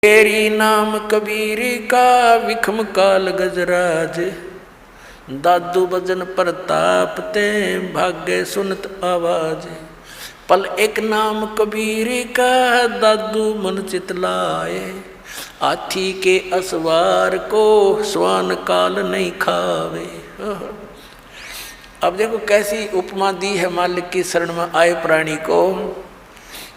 तेरी नाम कबीर का विखम काल गजराज, दादू भजन प्रताप ते भाग्य सुनत आवाज। पल एक नाम कबीर का दादू मन चितलाए, हाथी के असवार को स्वान काल नहीं खावे। अब देखो कैसी उपमा दी है मालिक की शरण में आए प्राणी को,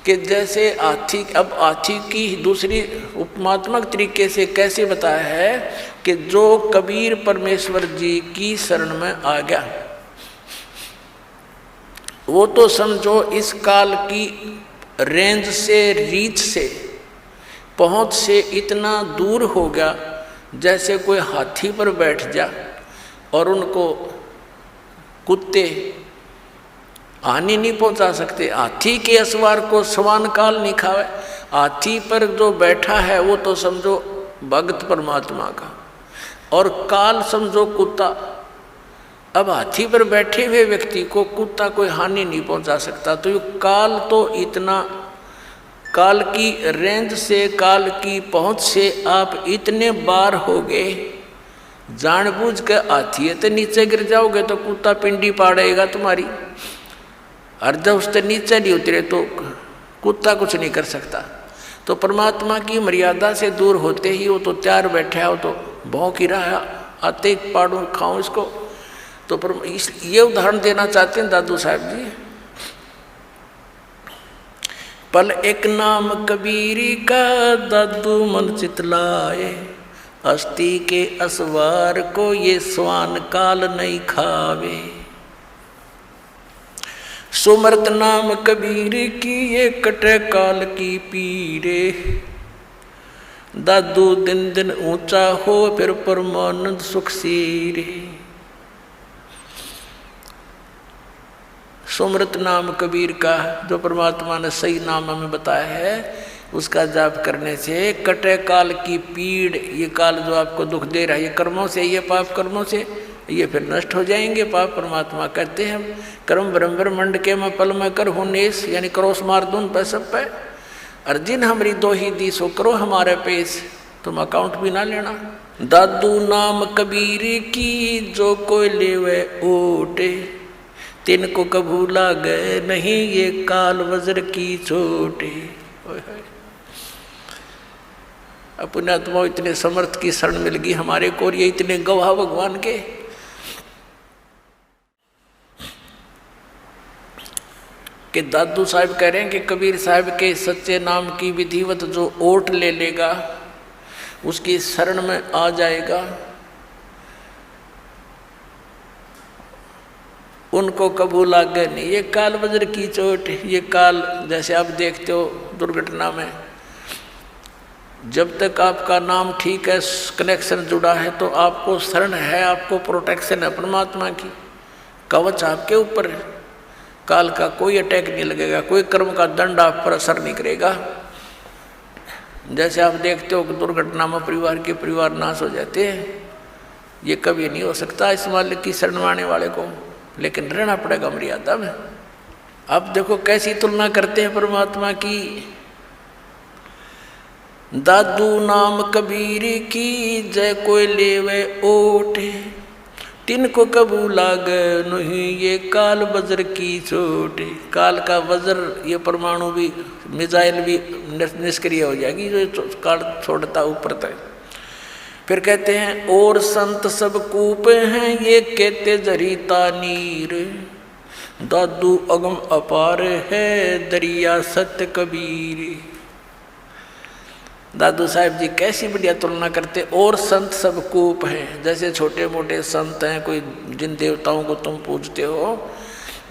कि जैसे हाथी। अब हाथी की दूसरी उपमात्मक तरीके से कैसे बताया है कि जो कबीर परमेश्वर जी की शरण में आ गया, वो तो समझो इस काल की रेंज से, रीच से, पहुंच से इतना दूर हो गया जैसे कोई हाथी पर बैठ जा और उनको कुत्ते हानि नहीं पहुंचा सकते। हाथी के असवार को स्वान काल नहीं खावे। हाथी पर जो बैठा है वो तो समझो भगत परमात्मा का, और काल समझो कुत्ता। अब हाथी पर बैठे हुए व्यक्ति को कुत्ता कोई हानि नहीं पहुंचा सकता। तो ये काल तो इतना, काल की रेंज से, काल की पहुंच से आप इतने बार हो गए, जानबूझ के हाथी तो नीचे गिर जाओगे तो कुत्ता पिंडी पाड़ेगा तुम्हारी, और जब उससे नीचे नहीं उतरे तो कुत्ता कुछ नहीं कर सकता। तो परमात्मा की मर्यादा से दूर होते ही वो तो तैयार बैठा है, वो तो भौंक ही रहा है, आते ही पाड़ू खाऊं इसको। तो ये उदाहरण देना चाहते हैं दादू साहब जी। पल एक नाम कबीरी का दादू मन चितलाए, अस्थि के असवार को ये स्वान काल नहीं खावे। सुमरत नाम कबीर की ये कटे काल की पीरे, दादू दिन दिन ऊंचा हो फिर परमानंद सुख सीरे। सुमरत नाम कबीर का, जो परमात्मा ने सही नाम हमें बताया है, उसका जाप करने से कटे काल की पीड़, ये काल जो आपको दुख दे रहा है, ये कर्मों से, ये पाप कर्मों से, ये फिर नष्ट हो जाएंगे। पाप परमात्मा कहते हैं कर्म ब्रह्म मंड के मैं पल में कर हूँ नेस, यानी क्रोस मार दूं पे सब पे, अर्जिन हमारी दो ही दी सो करो हमारे पेश, तुम अकाउंट भी ना लेना। दादू नाम कबीर की जो कोई लेवे ओटे, तिनको कभू लागे नहीं ये काल वज्र की चोटे। अपने आत्मा इतने समर्थ की शरण मिल गई हमारे को, और ये इतने गवाह भगवान के, कि दादू साहब कह रहे हैं कि कबीर साहब के सच्चे नाम की विधिवत जो ओट ले लेगा, उसकी शरण में आ जाएगा, उनको कबू लागे नहीं ये काल वज्र की चोट। ये काल जैसे आप देखते हो दुर्घटना में, जब तक आपका नाम ठीक है, कनेक्शन जुड़ा है, तो आपको शरण है, आपको प्रोटेक्शन है परमात्मा की, कवच आपके ऊपर है, काल का कोई अटैक नहीं लगेगा, कोई कर्म का दंड आप पर असर नहीं करेगा। जैसे आप देखते हो कि दुर्घटना में परिवार नाश हो जाते हैं, ये कभी नहीं हो सकता इस मालिक की शरण में आने वाले को, लेकिन रहना पड़ेगा मर्यादा में। अब देखो कैसी तुलना करते हैं परमात्मा की। दादू नाम कबीर की जय कोई लेवे ओटे, तिनको कबू लागे नहीं ये काल वज्र की चोट। काल का वज्र, ये परमाणु भी, मिसाइल भी निष्क्रिय हो जाएगी जो काल छोड़ता ऊपर तक। फिर कहते हैं और संत सब कूपे हैं ये कहते जरीता नीर, दादू अगम अपार है दरिया सत्य कबीर। दादू साहब जी कैसी बढ़िया तुलना करते। और संत सब कूप हैं, जैसे छोटे मोटे संत हैं, कोई जिन देवताओं को तुम पूजते हो,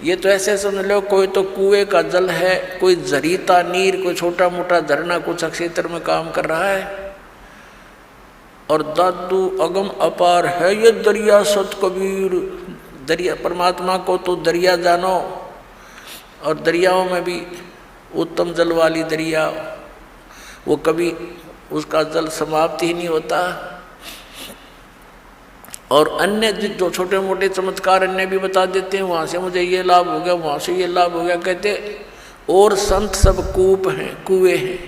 ये तो ऐसे समझ लो कोई तो कुएं का जल है, कोई जरीता नीर, कोई छोटा मोटा झरना कुछ क्षेत्र में काम कर रहा है। और दादू अगम अपार है ये दरिया सत कबीर। दरिया, परमात्मा को तो दरिया जानो, और दरियाओं में भी उत्तम जल वाली दरिया, वो कभी उसका जल समाप्त ही नहीं होता। और अन्य जो छोटे मोटे चमत्कार अन्य भी बता देते हैं, वहाँ से मुझे ये लाभ हो गया, वहाँ से ये लाभ हो गया। कहते और संत सब कूप हैं, कुएं हैं,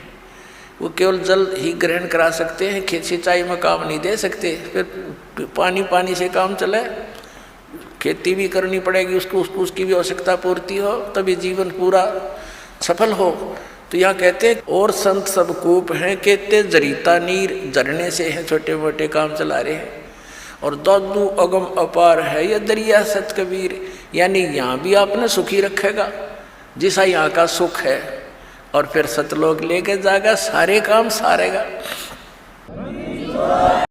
वो केवल जल ही ग्रहण करा सकते हैं, खेत सिंचाई में काम नहीं दे सकते। फिर पानी से काम चले, खेती भी करनी पड़ेगी, उसकी भी आवश्यकता पूर्ति हो, तभी जीवन पूरा सफल हो। तो यहाँ कहते हैं और संत सब कूप हैं, कहते जरीता नीर, झरने से हैं छोटे मोटे काम चला रहे हैं। और दादू अगम अपार है ये दरिया सत कबीर, यानी यहाँ भी आपने सुखी रखेगा जैसा यहाँ का सुख है, और फिर सतलोक लेके जाएगा, सारे काम सारेगा।